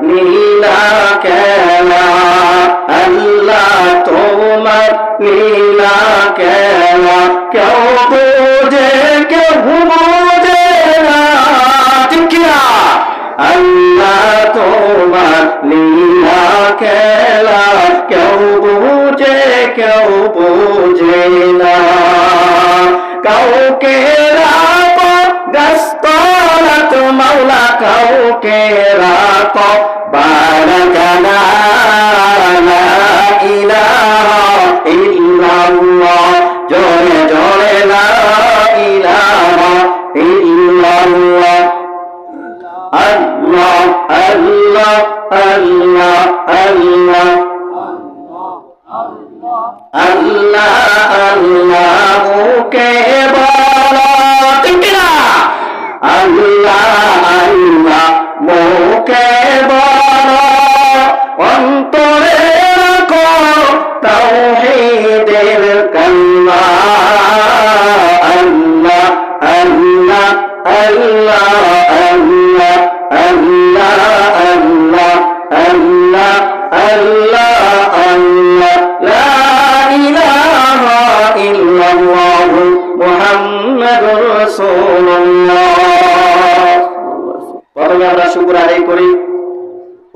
লীলা খেলা, আল্লাহ তোমার লীলা খেলা, কেউ বোঝে কেউ বোঝে না, ঠিক কিনা? আল্লাহ তোমার লীলা খেলা, কেউ বোঝে কেউ বোঝে না। কাউকে রাখো গাছতলাত মাওলা, কাউকে রাখো বারাকানা, লা ইলাহা ইল্লাল্লাহ, জোরে জোরে লা ইলাহা ইল্লাল্লাহ। আল্লাহ আল্লাহ আল্লাহ আল্লাহ আল্লাহ আল্লাহ কে বলো, ঠিক না? আল্লাহ আল্লাহ মুখে বলো, অন্তরে রাখো তাওহীদের কালিমা। আল্লাহ আল্লাহ আল্লাহ আল্লাহ আল্লাহ আল্লাহ আল্লাহ আল্লাহ আল্লাহ, লা ইলাহা ইল্লাল্লাহ মুহাম্মাদুর রাসূলুল্লাহ। প্রথমে আমরা শুকর আদায় করি।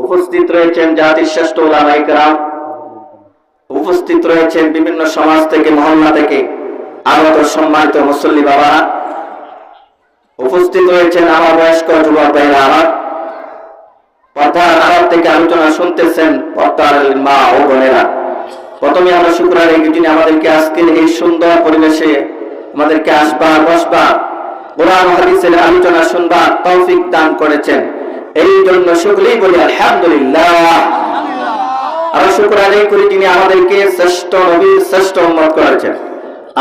উপস্থিত রয়েছেন জাতির শ্রেষ্ঠ উলামায়ে কেরাম, উপস্থিত রয়েছেন বিভিন্ন সমাজ থেকে, মহল্লা থেকে আগত সম্মানিত মুসল্লি বাবারা, উপস্থিত রয়েছেন আমার বয়স্ক যুবক ভাইরা, আমার পর্দার আড়াল থেকে আলোচনা শুনতেছেন পর্দার মা ও বোনেরা। প্রথমে আমরা শুকর আদায় করি, আমাদেরকে আজকের এই সুন্দর পরিবেশে আমাদেরকে আসবা বসবা, কোরআন হাদিসের আলোচনা শুনবা তৌফিক দান করেছেন, এই জন্য সকলেই বলি আলহামদুলিল্লাহ। আমরা শুকর আদায় করি যিনি আমাদেরকে শ্রেষ্ঠ নবীর শ্রেষ্ঠ উম্মত করেছেন,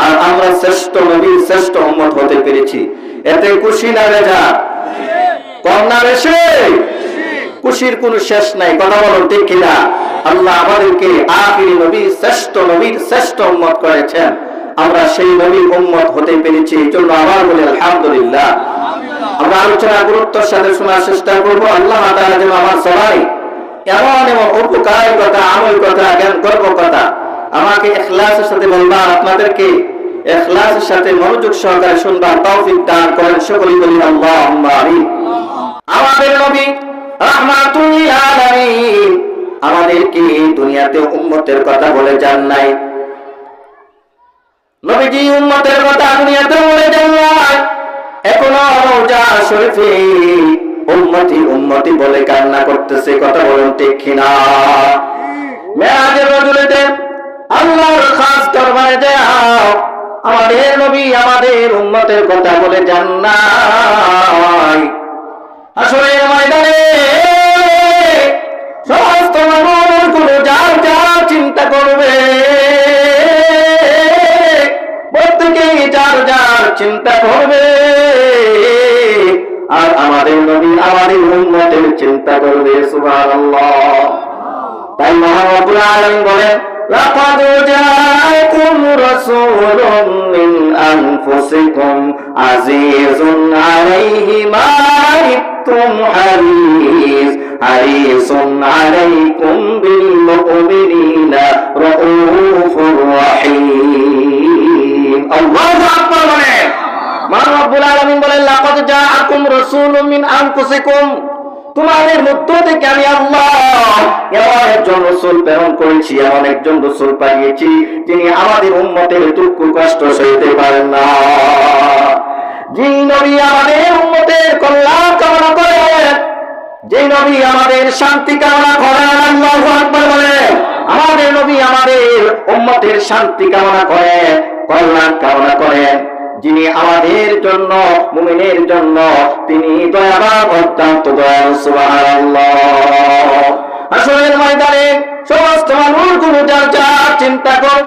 আর আমরা শ্রেষ্ঠ নবীর শ্রেষ্ঠ উম্মত হতে পেরেছি। এতে খুশি না বেজা, কম না বেশি? খুশির কোন শেষ নাই, কথা বলুন ঠিক কিনা? আল্লাহ আমাদেরকে আখিরি নবী শ্রেষ্ঠ নবীর শ্রেষ্ঠ উম্মত করেছেন, আমরা সেই নবীর উম্মত হতে পেরেছি, এই জন্য আবার বলি আলহামদুলিল্লাহ। আমরা আলোচনা গুরুত্বের সাথে শোনার চেষ্টা করবো। আল্লাহ তাআলা যেন আমার সবাই এমন এমন উপকারী কথা, আমল কথা, জ্ঞান গর্ব কথা আমাকে ইখলাসের সাথে বলবা, আপনাদেরকে ইখলাসের সাথে মনোযোগ সহকারে শুনবার তৌফিক দান করেন, সকলেই বলি আল্লাহুম্মা আমিন। আমাদের নবী রাহমাতুল লিল আলামিন আমাদেরকে দুনিয়াতে উম্মতের কথা বলে যান নাই, নবীজি উম্মতের কথা দুনিয়াতে বলে যান নাই। এখনো রওজা শরীফে উম্মতি উম্মতি বলে কান্না করতেছে, কথা বলুন ঠিক কিনা? মেরাজের রজুলেতে আল্লাহর খাস দরবারে যাও, আমাদের নবী আমাদের উম্মতের কথা বলে যান নাই। হাসরের ময়দানে সমস্ত মানুষগুলো যার যার চিন্তা করবে, প্রত্যেকেই যার যার চিন্তা করবে, আর আমাদের নবী আমাদের উম্মতের চিন্তা করবে। সুবহানাল্লাহ। তাই মহান রব্বুল আলামিন বলেন, লাকাদ জাআকুম রাসূলুম মিন আনফুসিকুম আজিজুন আলাইহি মা আনিতুম হারিসুন আলাইকুম বিল মুমিনিনা রাউফুর রাহিম। আল্লাহু আকবার বলেন। মহান রব্বুল আলামিন বলেন, লাকাদ জাআকুম রাসূলুম মিন আনফুসিকুম, তোমাদের মধ্য থেকে আমি আল্লাহ এমন একজন রাসূল প্রেরণ করেছি, এমন একজন রাসূল পাঠিয়েছি যিনি আমাদের উম্মতের দুঃখ কষ্ট সইতে পারেন না, যিনি নবী আমাদের উম্মতের কল্যাণ কামনা করেন, যে নবী আমাদের শান্তি কামনা করেন। আল্লাহু আকবার বলেন। আমাদের নবী আমাদের উম্মতের শান্তি কামনা করেন, কল্যাণ কামনা করেন, যিনি আমাদের জন্য মুমিনের জন্য তিনি দয়াবান, অত্যন্ত দয়ালু। সুবহানাল্লাহ। হাসরের ময়দানে সমস্ত মানুষগুলো যার যার চিন্তা করে